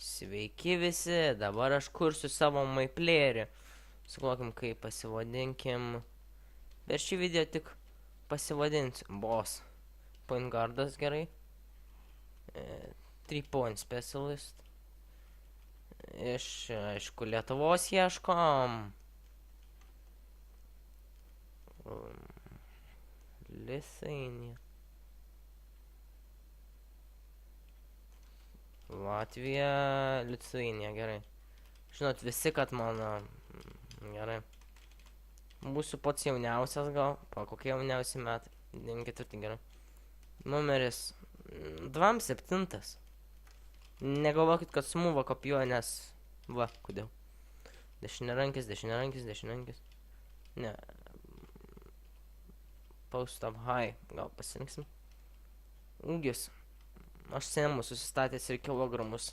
Sveiki visi, dabar aš kursiu savo maiplerį. Sugalvokim, kaip pasivadinkim. Per šį video tik pasivadinsiu boss. Point guardas gerai. 3 point specialist. Iš, aišku, Lietuvos ieškom. Lithuania. Latvija, Lithuania, gerai. Žinot, visi, kad mano... Gerai. Būsiu pats jauniausias gal. Kokie jauniausi metai? 94, gerai. Numeris 27. Negalvokit, kad smūva kopijuoja, nes... Va, kodėl. Dešiniarankis. Ne. Post up high. Gal pasirinksim. Ūgis. Aš seniau susistatęs ir kilogramus.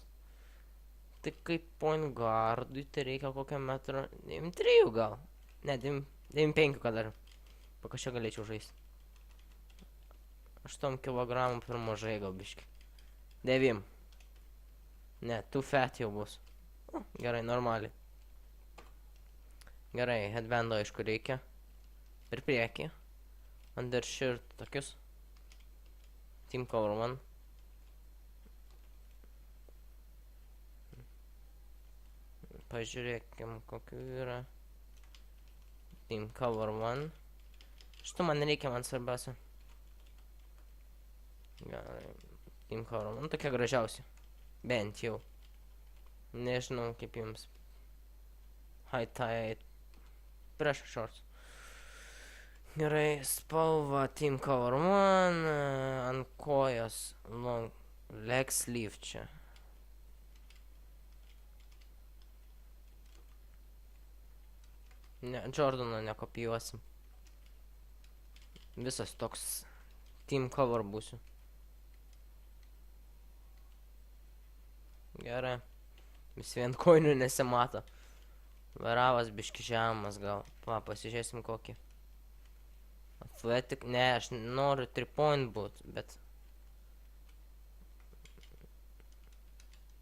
Tai kaip point guardui, tai reikia kokią metrą... 93 gal. Ne, 95 ką dar. Po kažką galėčiau žaisti. 8 kilogramų per mažai gal biški. 9. Ne, too fat jau bus. Gerai, normaliai. Gerai, headbando aišku reikia. Ir priekį. Undershirt tokius. Team cover 1. Pažiūrėkim, kokiu yra. Team cover 1. Šitą man reikia, man svarbiausia. Gerai. Team cover 1. Tokia gražiausia. Bent jau. Nežinau, kaip jums. High tide. Prieš shorts. Gerai, spalva. Team cover 1. Ant kojos. Long. Leg sleeve čia. Ne, Jordano nekopijuosim. Visas toks team cover būsiu. Gerai. Vis vien koinių nesimato. Varavas biški žemas gal. Va, pasižiūrėsim kokį. Athletic. Ne, aš noriu 3 point būt, bet...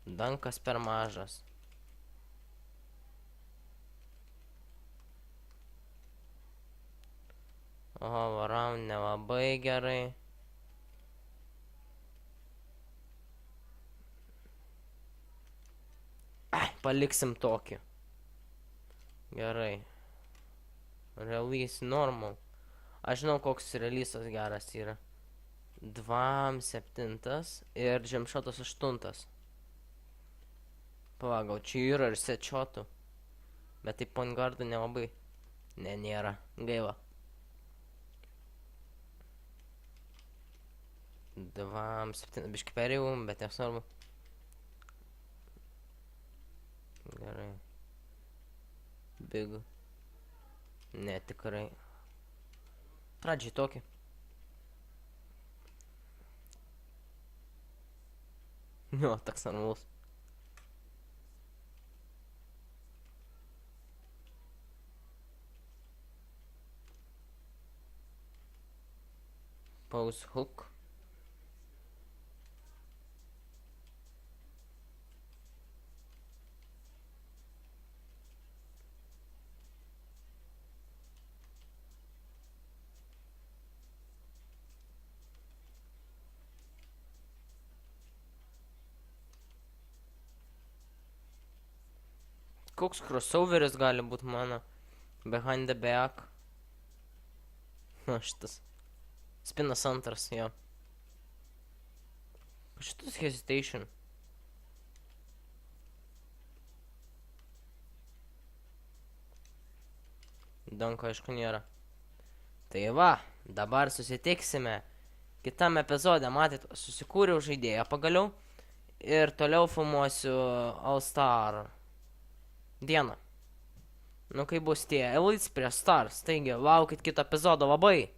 Dankas per mažas. Oho, varam nelabai gerai. Paliksim tokį. Gerai. Release normal. Aš žinau, koks release'as geras yra. 2-7 ir žemšotas 8. Palauk, čia yra ir setšotų. Bet tai point guardų nelabai. Ne, nėra. Gaila. 2-7, biški perėjau, bet nesvarbu. Gerai. Big. Ne, tikrai. Pradžiai tokį. Jo, toks normalus. Pose hook. Koks crossoveris gali būt mano? Behind the back. Na, šitas. Spinas antras, jo. Šitas hesitation. Danko, aišku, nėra. Tai va, dabar susitiksime. Kitam epizode, matyt, susikūriau žaidėją pagaliau. Ir toliau filmuosiu All Star dieną. Nu, kai bus tie Elites prie Stars. Taigi, laukit kito epizodo labai.